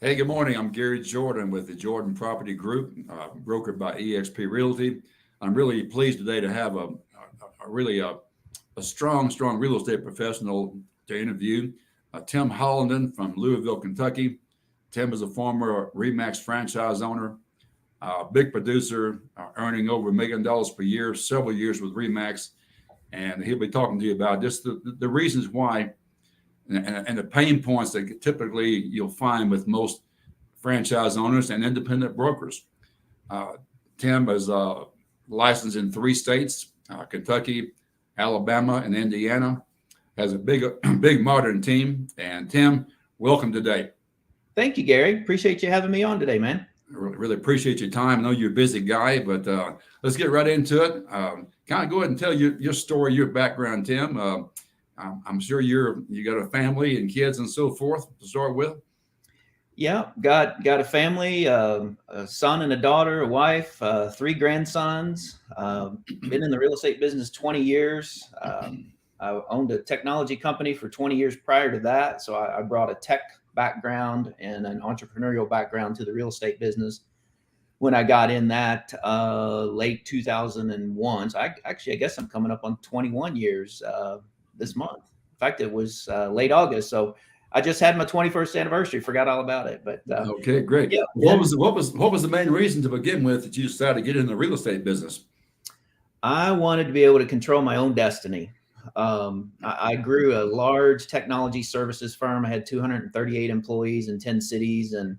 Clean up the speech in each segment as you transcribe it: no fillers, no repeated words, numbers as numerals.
Hey, good morning. I'm Gary Jordan with the Jordan Property Group, brokered by eXp Realty. I'm really pleased today to have a strong real estate professional to interview, Tim Hollinden from Louisville, Kentucky. Tim is a former Remax franchise owner, big producer, earning over $1 million per year, several years with Remax, and he'll be talking to you about just the reasons why and the pain points that typically you'll find with most franchise owners and independent brokers. Uh, Tim is licensed in three states: Kentucky, Alabama, and Indiana. Has a big modern team. And Tim, welcome today. Thank you, Gary. Appreciate you having me on today, man. Really appreciate your time. I know you're a busy guy, but let's get right into it. Kind of go ahead and tell your story, your background, Tim. I'm sure you got a family and kids and so forth to start with. Yeah, got a family, a son and a daughter, a wife, three grandsons. Been in the real estate business 20 years. I owned a technology company for 20 years prior to that, so I brought a tech background and an entrepreneurial background to the real estate business when I got in that late 2001. So I guess I'm coming up on 21 years this month. In fact, it was late August, so I just had my 21st anniversary. Forgot all about it, but Okay, great. yeah. What was the main reason to begin with that you decided to get in the real estate business? I wanted to be able to control my own destiny. I grew a large technology services firm. I had 238 employees in 10 cities, and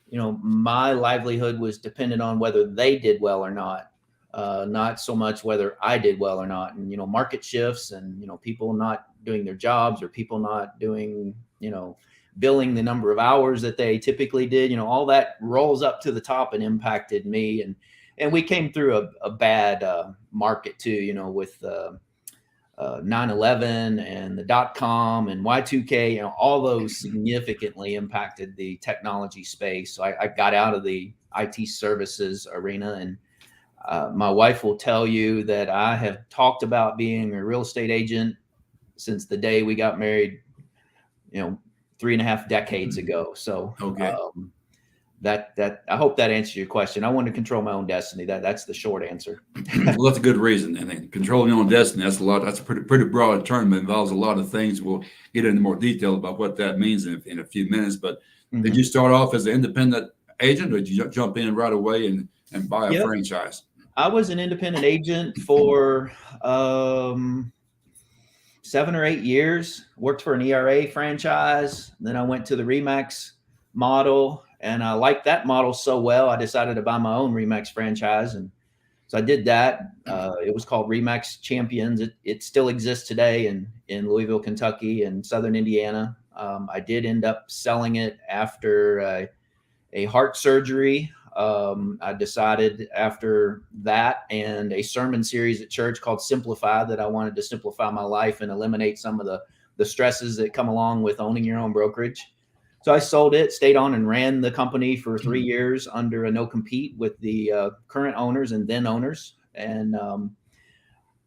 my livelihood was dependent on whether they did well or not. Not so much whether I did well or not. And market shifts, and people not doing their jobs, or people not doing billing the number of hours that they typically did. All that rolls up to the top and impacted me. And we came through a bad market too. With 9/11 and the .com and Y2K. All those significantly impacted the technology space. So I got out of the IT services arena, and my wife will tell you that I have talked about being a real estate agent since the day we got married, 3.5 decades ago. So Okay. that I hope that answers your question. I want to control my own destiny. That's the short answer. Well, that's a good reason. And then controlling your own destiny, that's a lot. That's a pretty broad term. It involves a lot of things. We'll get into more detail about what that means in a few minutes. But did you start off as an independent agent, or did you jump in right away and buy a Yep. franchise? I was an independent agent for 7 or 8 years. Worked for an ERA franchise. Then I went to the Remax model, and I liked that model so well, I decided to buy my own Remax franchise. And so I did that. It was called Remax Champions. It still exists today in Louisville, Kentucky, and Southern Indiana. I did end up selling it after a heart surgery. I decided after that and a sermon series at church called Simplify that I wanted to simplify my life and eliminate some of the stresses that come along with owning your own brokerage. So I sold it, stayed on and ran the company for 3 years under a no compete with the current owners and then owners. And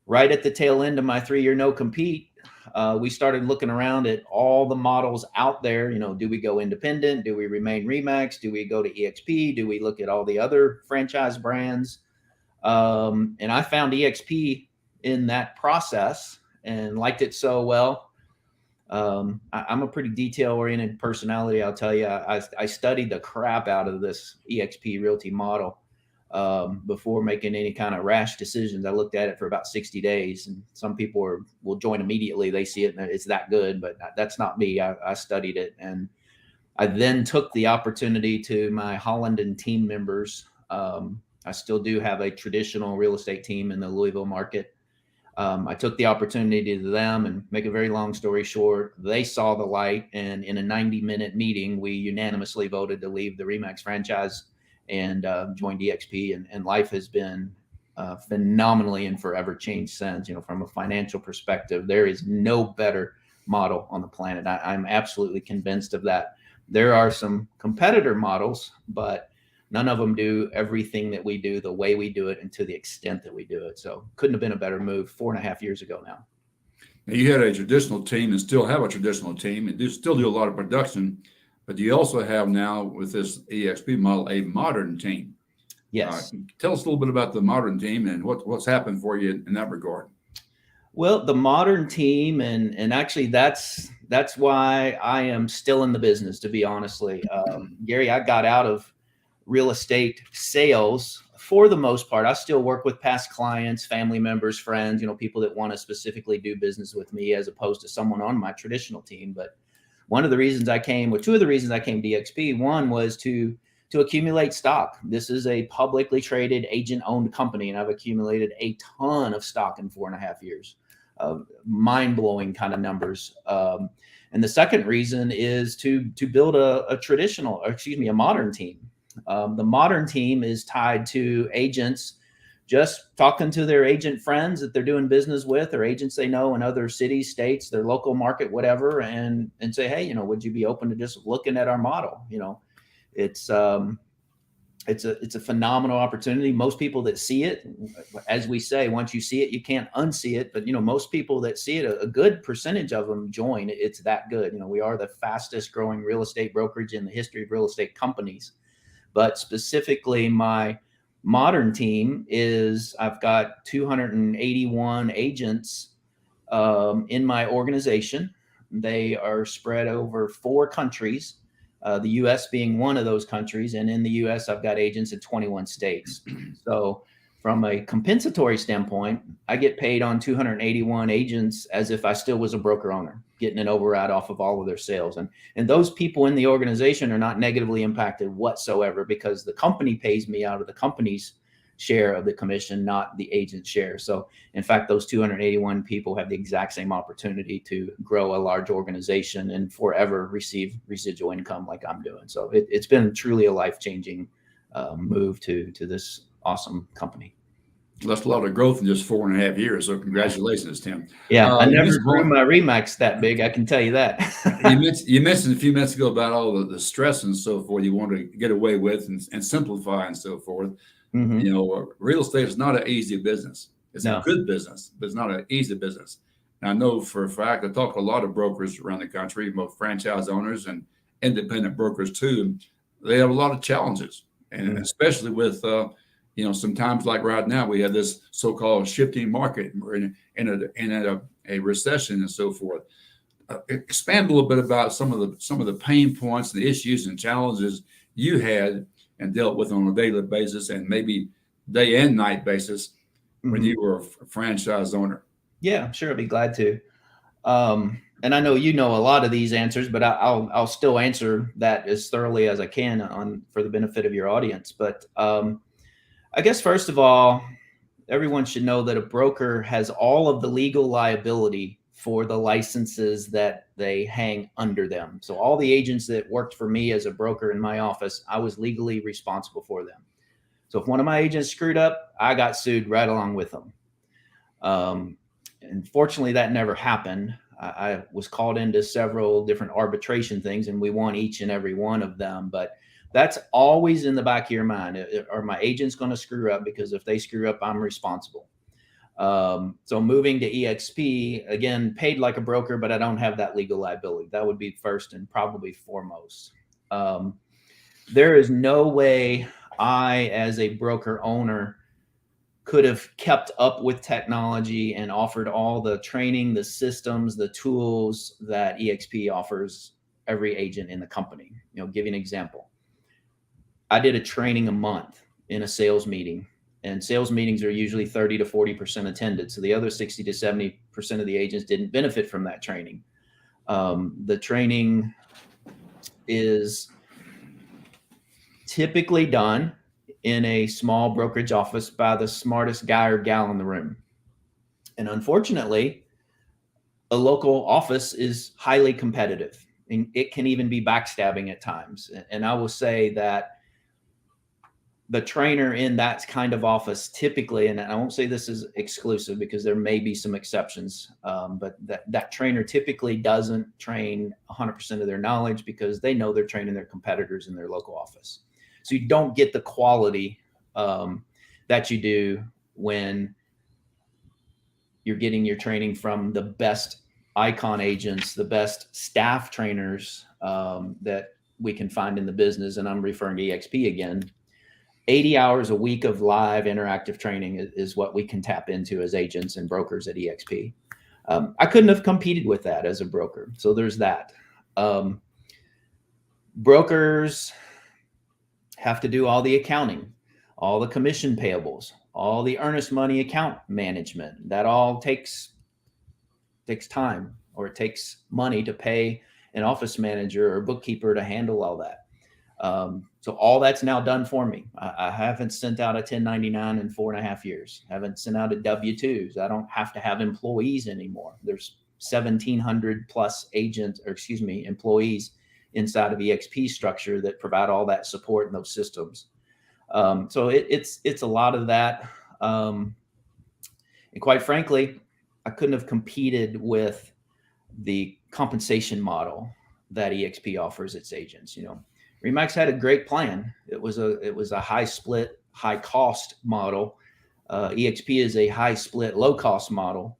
right at the tail end of my 3-year no compete, we started looking around at all the models out there. Do we go independent? Do we remain Remax? Do we go to EXP? Do we look at all the other franchise brands? And I found EXP in that process and liked it so well. I'm a pretty detail-oriented personality, I'll tell you. I studied the crap out of this EXP Realty model before making any kind of rash decisions. I looked at it for about 60 days, and some people will join immediately. They see it and it's that good, but that's not me. I studied it, and I then took the opportunity to my Hollinden team members. I still do have a traditional real estate team in the Louisville market. I took the opportunity to them, and make a very long story short, they saw the light, and in a 90-minute meeting, we unanimously voted to leave the Remax franchise and joined EXP, and life has been phenomenally and forever changed since. From a financial perspective, there is no better model on the planet. I'm absolutely convinced of that. There are some competitor models, but none of them do everything that we do the way we do it and to the extent that we do it. So couldn't have been a better move 4.5 years ago now. Now, you had a traditional team and still have a traditional team and still do a lot of production. but you also have now with this EXP model a modern team. Yes. Tell us a little bit about the modern team and what's happened for you in that regard. Well, the modern team, and actually that's why I am still in the business, to be honestly. Gary, I got out of real estate sales for the most part. I still work with past clients, family members, friends, people that want to specifically do business with me as opposed to someone on my traditional team. But two of the reasons I came to EXP, one was to accumulate stock. This is a publicly traded agent owned company, and I've accumulated a ton of stock in 4.5 years. Mind blowing kind of numbers. And the second reason is to build a modern team. The modern team is tied to agents just talking to their agent friends that they're doing business with, or agents they know in other cities, states, their local market, whatever, and say, hey, would you be open to just looking at our model? It's a phenomenal opportunity. Most people that see it, as we say, once you see it, you can't unsee it. But most people that see it, a good percentage of them join. It's that good. We are the fastest growing real estate brokerage in the history of real estate companies. But specifically, my modern team is I've got 281 agents in my organization. They are spread over 4 countries. The U.S. being one of those countries. And in the U.S., I've got agents in 21 states. So from a compensatory standpoint, I get paid on 281 agents as if I still was a broker owner, getting an override off of all of their sales. And those people in the organization are not negatively impacted whatsoever because the company pays me out of the company's share of the commission, not the agent's share. So in fact, those 281 people have the exact same opportunity to grow a large organization and forever receive residual income like I'm doing. So it's been truly a life-changing move to this awesome company. That's a lot of growth in just 4.5 years. So congratulations, Tim. Yeah, I never grew my RE/MAX that big. I can tell you that. you mentioned a few minutes ago about all the stress and so forth you want to get away with and simplify and so forth. Mm-hmm. Real estate is not an easy business. It's a good business, but it's not an easy business. And I know for a fact, I talk to a lot of brokers around the country, both franchise owners and independent brokers too. They have a lot of challenges, and especially with sometimes like right now, we have this so-called shifting market. We're in a recession and so forth. Expand a little bit about some of the pain points, the issues and challenges you had and dealt with on a daily basis and maybe day and night basis when you were a franchise owner. Yeah, sure. I'd be glad to. And I know a lot of these answers, but I'll still answer that as thoroughly as I can for the benefit of your audience. But I guess first of all, everyone should know that a broker has all of the legal liability for the licenses that they hang under them. So all the agents that worked for me as a broker in my office, I was legally responsible for them. So if one of my agents screwed up, I got sued right along with them. And fortunately, that never happened. I was called into several different arbitration things, and we won each and every one of them. But that's always in the back of your mind. Are my agents going to screw up? Because if they screw up, I'm responsible. So moving to EXP, again, paid like a broker, but I don't have that legal liability. That would be first and probably foremost. There is no way I, as a broker owner, could have kept up with technology and offered all the training, the systems, the tools that EXP offers every agent in the company. Give you an example. I did a training a month in a sales meeting. And sales meetings are usually 30 to 40% attended. So the other 60 to 70% of the agents didn't benefit from that training. The training is typically done in a small brokerage office by the smartest guy or gal in the room. And unfortunately, a local office is highly competitive, and it can even be backstabbing at times. And I will say that the trainer in that kind of office typically, and I won't say this is exclusive because there may be some exceptions, but that trainer typically doesn't train 100% of their knowledge because they know they're training their competitors in their local office. So you don't get the quality that you do when you're getting your training from the best icon agents, the best staff trainers that we can find in the business, and I'm referring to EXP again, 80 hours a week of live interactive training is what we can tap into as agents and brokers at EXP. I couldn't have competed with that as a broker. So there's that. Brokers have to do all the accounting, all the commission payables, all the earnest money account management. That all takes time, or it takes money to pay an office manager or bookkeeper to handle all that. So all that's now done for me. I haven't sent out a 1099 in 4.5 years. Haven't sent out a W-2s. I don't have to have employees anymore. There's 1,700 plus employees inside of EXP structure that provide all that support and those systems. So it's a lot of that. And quite frankly, I couldn't have competed with the compensation model that EXP offers its agents. RE/MAX had a great plan. It was a high split, high cost model. EXP is a high split, low cost model.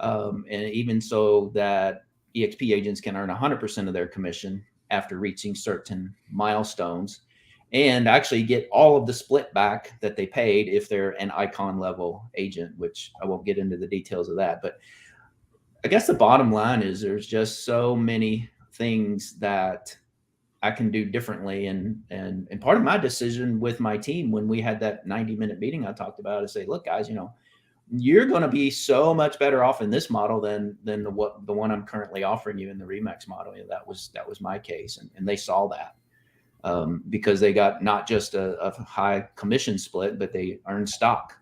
And even so that EXP agents can earn 100% of their commission after reaching certain milestones, and actually get all of the split back that they paid if they're an icon level agent, which I won't get into the details of that. But I guess the bottom line is there's just so many things that I can do differently. And part of my decision with my team when we had that 90-minute meeting I talked about is say, look, guys, you're going to be so much better off in this model than the one I'm currently offering you in the RE/MAX model. That was my case. And they saw that because they got not just a high commission split, but they earned stock.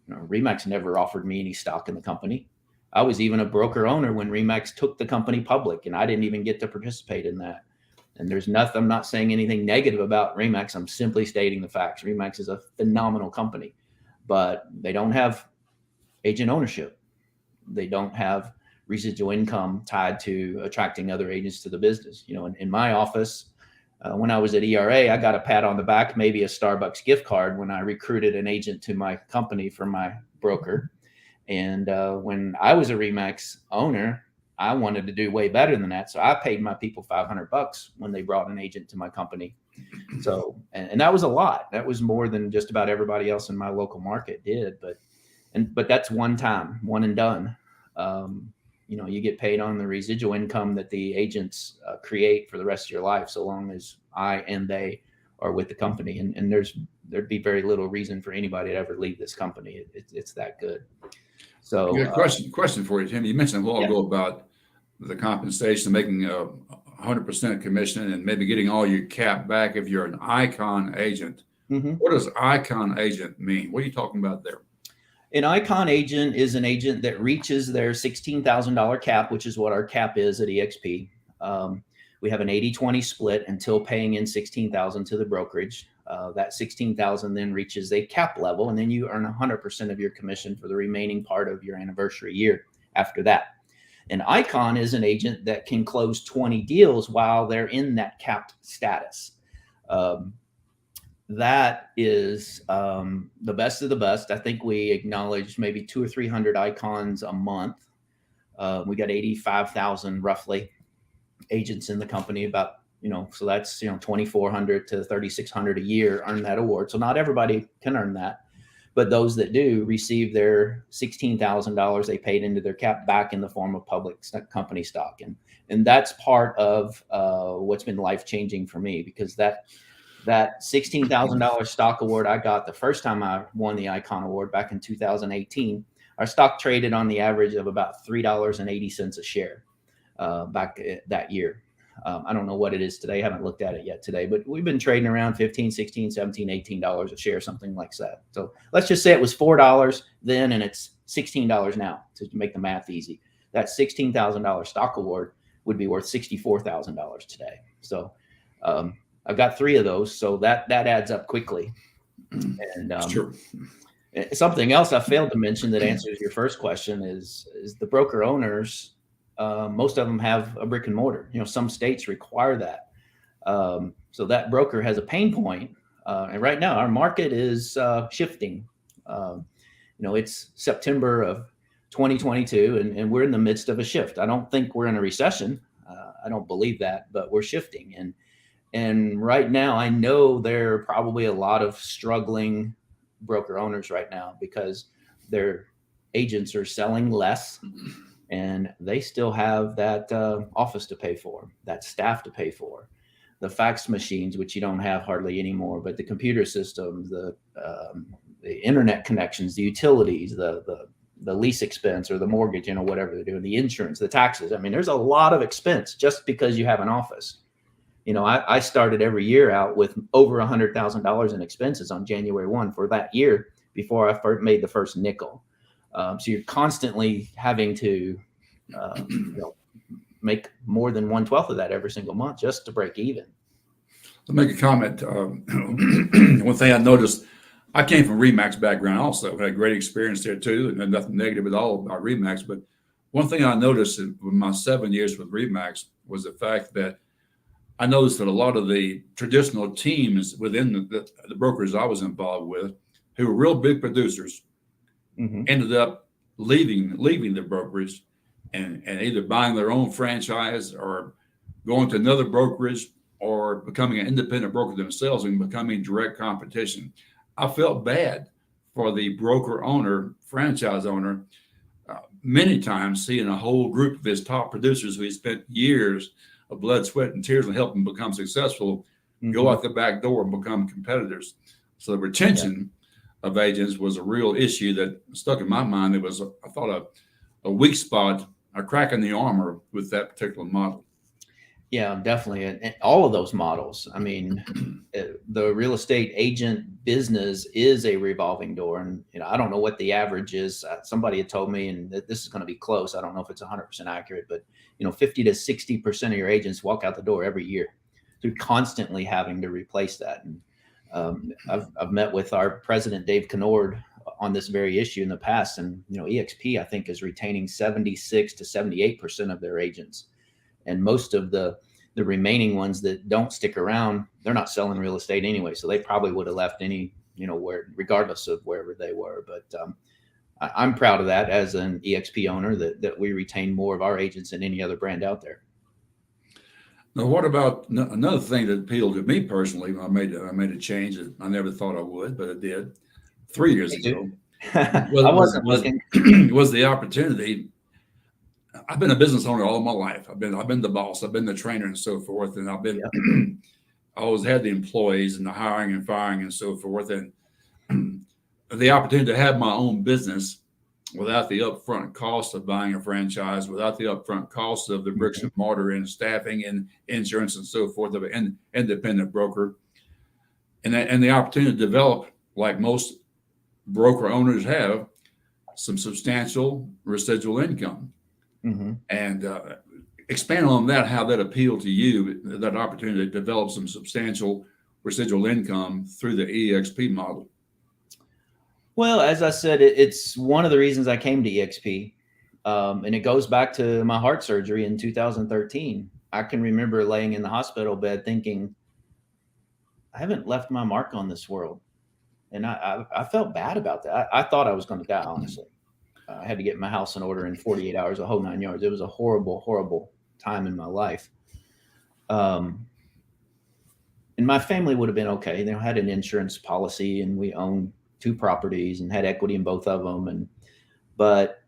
RE/MAX never offered me any stock in the company. I was even a broker owner when RE/MAX took the company public, and I didn't even get to participate in that. And there's nothing, I'm not saying anything negative about RE/MAX. I'm simply stating the facts. RE/MAX is a phenomenal company, but they don't have agent ownership. They don't have residual income tied to attracting other agents to the business. In my office, when I was at ERA, I got a pat on the back, maybe a Starbucks gift card when I recruited an agent to my company from my broker. And when I was a RE/MAX owner, I wanted to do way better than that. So I paid my people $500 when they brought an agent to my company. So, and that was a lot. That was more than just about everybody else in my local market did. But that's one time, one and done. You get paid on the residual income that the agents create for the rest of your life, so long as I and they are with the company. And there'd be very little reason for anybody to ever leave this company. It's that good. So, question for you, Tim. You mentioned a while ago about the compensation, making 100% commission, and maybe getting all your cap back if you're an icon agent. Mm-hmm. What does icon agent mean? What are you talking about there? An icon agent is an agent that reaches their $16,000 cap, which is what our cap is at EXP. We have an 80-20 split until paying in $16,000 to the brokerage. That $16,000 then reaches a cap level, and then you earn 100% of your commission for the remaining part of your anniversary year after that. An icon is an agent that can close 20 deals while they're in that capped status. That is the best of the best. I think we acknowledge maybe 200 or 300 icons a month. We got 85,000 roughly agents in the company, about, so that's, 2,400 to 3,600 a year earn that award. So not everybody can earn that, but those that do receive their $16,000 they paid into their cap back in the form of public company stock. And that's part of what's been life-changing for me, because that $16,000 stock award I got the first time I won the Icon Award back in 2018, our stock traded on the average of about $3.80 a share back that year. I don't know what it is today. I haven't looked at it yet today, but we've been trading around $15, $16, $17, $18 a share, something like that. So let's just say it was $4 then, and it's $16 now, to make the math easy. That $16,000 stock award would be worth $64,000 today. So I've got 3 of those, so that adds up quickly. And sure. Something else I failed to mention that answers your first question is the broker owners. Most of them have a brick and mortar. Some states require that. So that broker has a pain point. And right now our market is shifting. It's September of 2022 and we're in the midst of a shift. I don't think we're in a recession. I don't believe that, but we're shifting. And And right now, I know there are probably a lot of struggling broker owners right now because their agents are selling less and they still have that office to pay for, that staff to pay for, the fax machines, which you don't have hardly anymore, but the computer systems, the internet connections, the utilities, the lease expense or the mortgage, whatever they're doing, the insurance, the taxes. I mean, there's a lot of expense just because you have an office. I started every year out with over $100,000 in expenses on January 1 for that year before I first made the first nickel. So you're constantly having to make more than 1/12 of that every single month just to break even. I'll make a comment. One thing I noticed, I came from Remax background also. I had a great experience there too, and nothing negative at all about Remax. But one thing I noticed in my 7 years with Remax was the fact that I noticed that a lot of the traditional teams within the brokers I was involved with, who were real big producers, ended up leaving the brokerage and either buying their own franchise or going to another brokerage or becoming an independent broker themselves and becoming direct competition. I felt bad for the broker owner, franchise owner, many times seeing a whole group of his top producers who he spent years of blood, sweat, and tears and help them become successful, go out the back door and become competitors. So the retention of agents was a real issue that stuck in my mind. It was, I thought, a weak spot, a crack in the armor with that particular model. Yeah, definitely. And all of those models. I mean, the real estate agent business is a revolving door. And, I don't know what the average is. Somebody had told me, and this is going to be close. I don't know if it's 100% accurate, but, 50 to 60% of your agents walk out the door every year. So you're constantly having to replace that. And I've met with our president, Dave Kennord, on this very issue in the past. And, EXP, I think, is retaining 76 to 78% of their agents. And most of the remaining ones that don't stick around, they're not selling real estate anyway. So they probably would have left where, regardless of wherever they were. But I'm proud of that as an EXP owner that we retain more of our agents than any other brand out there. Now, what about another thing that appealed to me personally? I made a change that I never thought I would, but I did 3 years ago. I wasn't looking. Was the opportunity. I've been a business owner all my life. I've been the boss. I've been the trainer and so forth. And I've been, I always had the employees and the hiring and firing and so forth. And the opportunity to have my own business without the upfront cost of buying a franchise, without the upfront cost of the bricks and mortar and staffing and insurance and so forth of an independent broker. And the opportunity to develop, like most broker owners have, some substantial residual income. And expand on that, how that appealed to you, that opportunity to develop some substantial residual income through the EXP model. Well, as I said, it's one of the reasons I came to EXP. And it goes back to my heart surgery in 2013. I can remember laying in the hospital bed thinking, I haven't left my mark on this world. And I felt bad about that. I thought I was going to die, honestly. I had to get my house in order in 48 hours, a whole 9 yards. It was a horrible, horrible time in my life. And my family would have been okay. They had an insurance policy and we owned 2 properties and had equity in both of them. But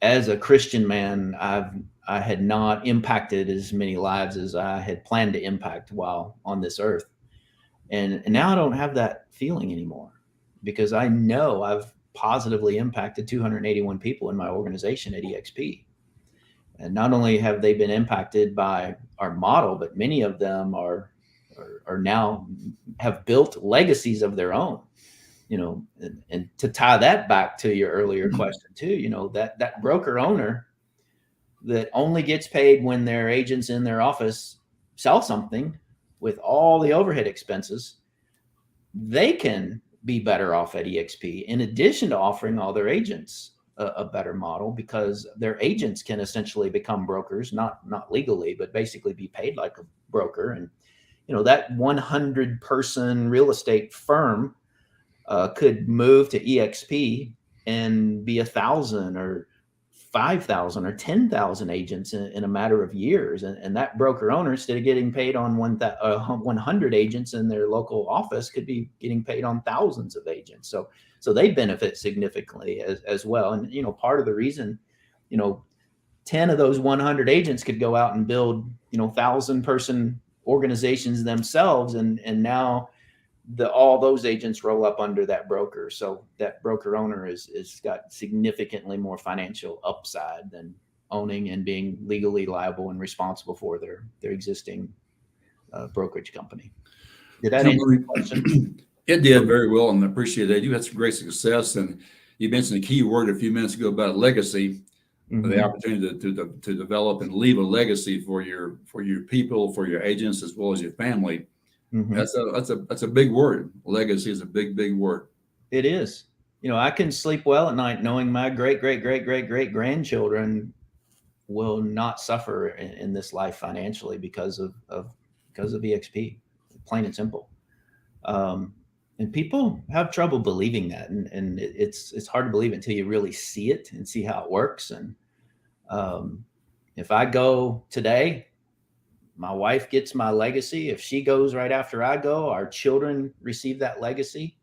as a Christian man, I had not impacted as many lives as I had planned to impact while on this earth. And now I don't have that feeling anymore because I know I've positively impacted 281 people in my organization at EXP. And not only have they been impacted by our model, but many of them are now have built legacies of their own, and to tie that back to your earlier question too, that broker owner that only gets paid when their agents in their office sell something with all the overhead expenses, they can be better off at EXP in addition to offering all their agents a better model, because their agents can essentially become brokers, not legally, but basically be paid like a broker. And, that 100-person real estate firm could move to EXP and be 1,000 or 5,000 or 10,000 agents in a matter of years. And that broker owner, instead of getting paid on 100 agents in their local office, could be getting paid on thousands of agents. So they benefit significantly as well. And, part of the reason, 10 of those 100 agents could go out and build, 1,000-person organizations themselves. And now all those agents roll up under that broker. So that broker owner is got significantly more financial upside than owning and being legally liable and responsible for their existing brokerage company. Did that answer your question? It did very well, and I appreciate that. You had some great success, and you mentioned a key word a few minutes ago about legacy. Mm-hmm. The opportunity to develop and leave a legacy for your people, for your agents, as well as your family. Mm-hmm. That's a big word. Legacy is a big word. It is. I can sleep well at night knowing my great grandchildren will not suffer in this life financially because of EXP, plain and simple. And people have trouble believing that, and it's hard to believe until you really see it and see how it works. And if I go today, my wife gets my legacy. If she goes right after I go, our children receive that legacy.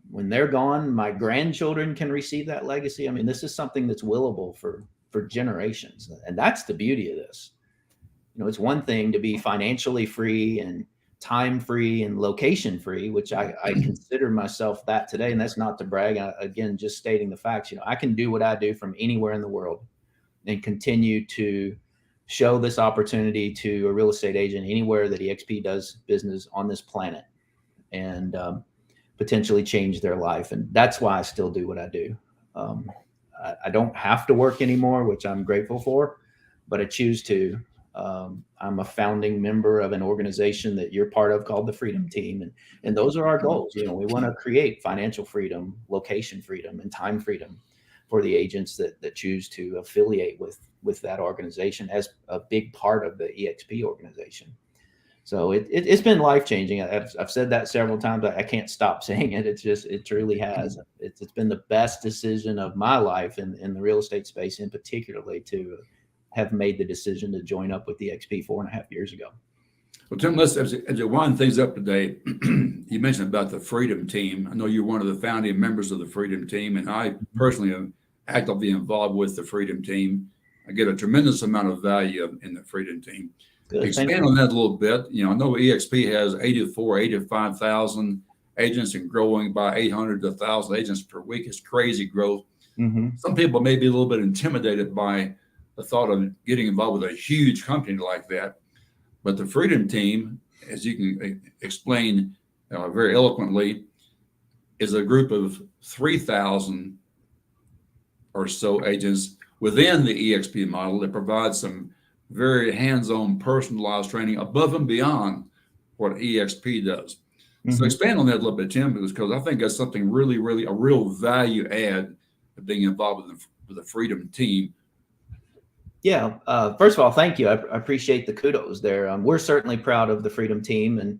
When they're gone, my grandchildren can receive that legacy. I mean, this is something that's willable for generations. And that's the beauty of this. It's one thing to be financially free and time free and location free, which I consider myself that today. And that's not to brag. Again, just stating the facts. I can do what I do from anywhere in the world and continue to show this opportunity to a real estate agent anywhere that EXP does business on this planet, and potentially change their life. And that's why I still do what I do. I don't have to work anymore, which I'm grateful for, but I choose to. I'm a founding member of an organization that you're part of called the Freedom Team. And those are our goals. We want to create financial freedom, location freedom, and time freedom for the agents that choose to affiliate with that organization as a big part of the EXP organization. So it's been life-changing. I've said that several times. I can't stop saying it. It truly has. It's been the best decision of my life in the real estate space, in particularly to have made the decision to join up with EXP 4.5 years ago. Well, Tim, as you wind things up today, you mentioned about the Freedom Team. I know you're one of the founding members of the Freedom Team, and I personally am actively involved with the Freedom Team. I get a tremendous amount of value in the Freedom Team. Good. Expand on that a little bit. I know EXP has 85,000 agents and growing by 800 to 1,000 agents per week. It's crazy growth. Mm-hmm. Some people may be a little bit intimidated by the thought of getting involved with a huge company like that. But the Freedom Team, as you can explain very eloquently, is a group of 3,000 or so agents within the EXP model that provides some very hands-on personalized training above and beyond what EXP does. Mm-hmm. So expand on that a little bit, Tim, because I think that's something really, really a real value add of being involved with the Freedom Team. Yeah. First of all, thank you. I appreciate the kudos there. We're certainly proud of the Freedom Team. And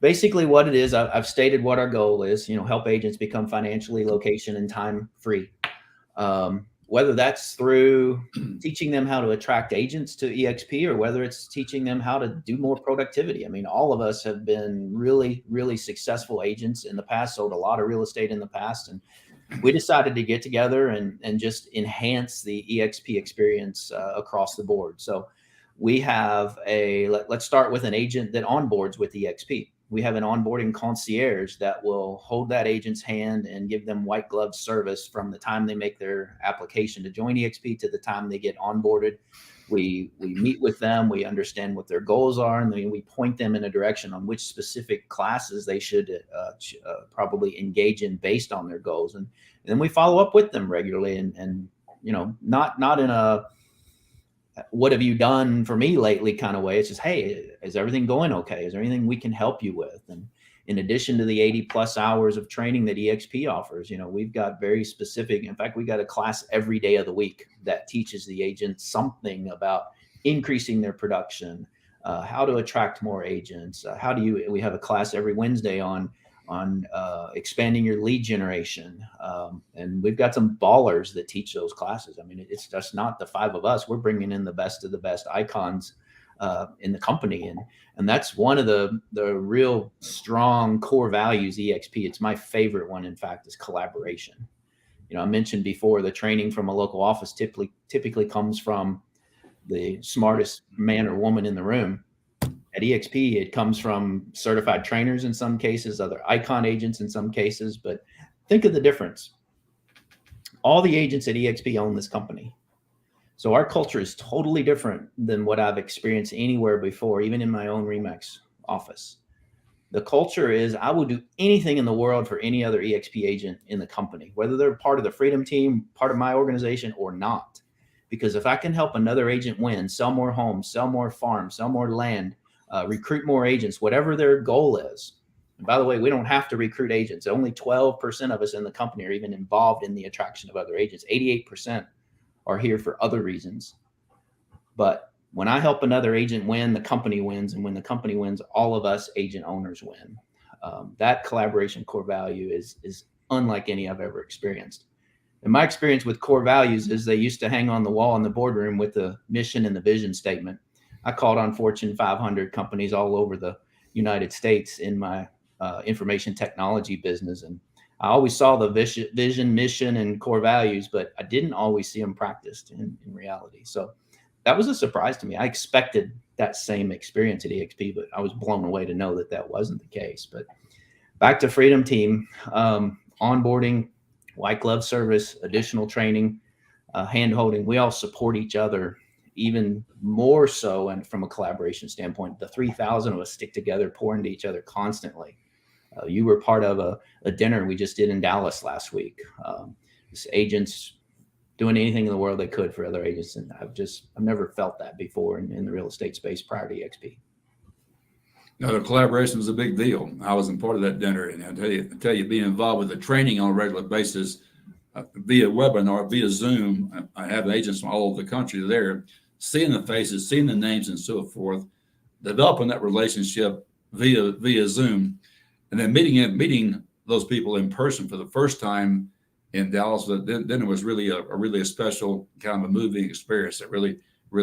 basically what it is, I've stated what our goal is, help agents become financially, location, and time free. Whether that's through teaching them how to attract agents to EXP or whether it's teaching them how to do more productivity. I mean, all of us have been really, really successful agents in the past, sold a lot of real estate in the past. And we decided to get together and just enhance the EXP experience across the board. So we have let's start with an agent that onboards with EXP. We have an onboarding concierge that will hold that agent's hand and give them white glove service from the time they make their application to join EXP to the time they get onboarded. We meet with them, we understand what their goals are, and then we point them in a direction on which specific classes they should probably engage in based on their goals. And then we follow up with them regularly and not in a what have you done for me lately kind of way. It's just, hey, is everything going okay? Is there anything we can help you with? And in addition to the 80+ hours of training that EXP offers, we've got very specific, in fact, we got a class every day of the week that teaches the agents something about increasing their production, how to attract more agents. We have a class every Wednesday on on expanding your lead generation. And we've got some ballers that teach those classes. I mean, it's just not the five of us. We're bringing in the best of the best icons in the company. And that's one of the real strong core values, EXP. It's my favorite one, in fact, is collaboration. You know, I mentioned before, the training from a local office typically comes from the smartest man or woman in the room. At EXP, it comes from certified trainers in some cases, other icon agents in some cases, but think of the difference. All the agents at EXP own this company. So our culture is totally different than what I've experienced anywhere before, even in my own RE/MAX office. The culture is, I will do anything in the world for any other EXP agent in the company, whether they're part of the Freedom Team, part of my organization or not. Because if I can help another agent win, sell more homes, sell more farms, sell more land, recruit more agents, whatever their goal is. And by the way, we don't have to recruit agents. Only 12% of us in the company are even involved in the attraction of other agents. 88% are here for other reasons. But when I help another agent win, the company wins. And when the company wins, all of us agent owners win. That collaboration core value is unlike any I've ever experienced. And my experience with core values is they used to hang on the wall in the boardroom with the mission and the vision statement. I called on Fortune 500 companies all over the United States in my information technology business. And I always saw the vision, mission, and core values, but I didn't always see them practiced in reality. So that was a surprise to me. I expected that same experience at EXP, but I was blown away to know that that wasn't the case. But back to Freedom Team, onboarding, white glove service, additional training, hand-holding. We all support each other even more so. And from a collaboration standpoint, the 3,000 of us stick together, pour into each other constantly. You were part of a dinner we just did in Dallas last week. Agents doing anything in the world they could for other agents. And I've never felt that before in the real estate space prior to EXP. No, the collaboration was a big deal. I was a part of that dinner, and I tell you, being involved with the training on a regular basis, via webinar, via Zoom. I have agents from all over the country there, seeing the faces, seeing the names, and so forth, developing that relationship via Zoom, and then meeting those people in person for the first time in Dallas. Then it was really a special kind of a moving experience. I really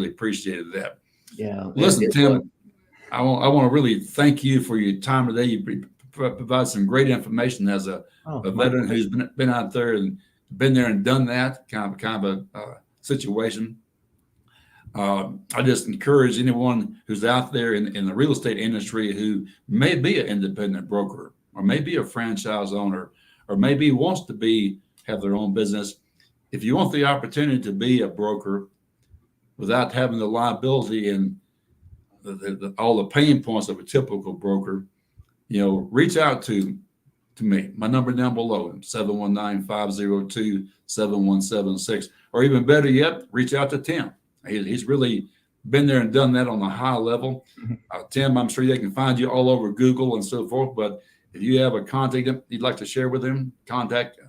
appreciated that. Yeah. Listen, Tim, I want to really thank you for your time today. You provide some great information as a veteran who's been out there and been there and done that kind of a situation. I just encourage anyone who's out there in the real estate industry who may be an independent broker or maybe a franchise owner or maybe wants to have their own business. If you want the opportunity to be a broker without having the liability and all the pain points of a typical broker, reach out to me. My number down below, 719-502-7176. Or even better yet, reach out to Tim. He's really been there and done that on a high level. Tim, I'm sure they can find you all over Google and so forth. But if you have a contact you'd like to share with him, contact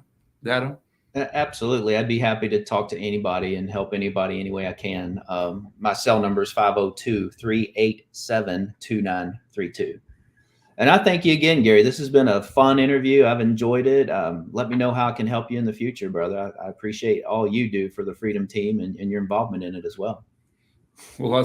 data. Absolutely. I'd be happy to talk to anybody and help anybody any way I can. My cell number is 502-387-2932. And I thank you again, Gary. This has been a fun interview. I've enjoyed it. Let me know how I can help you in the future, brother. I appreciate all you do for the Freedom Team and your involvement in it as well. Well,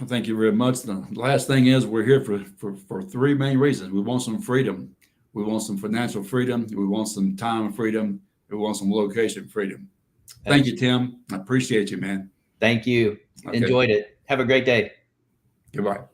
thank you very much. The last thing is we're here for three main reasons. We want some freedom. We want some financial freedom. We want some time freedom. We want some location freedom. Thank you, Tim. I appreciate you, man. Thank you. Okay. Enjoyed it. Have a great day. Goodbye.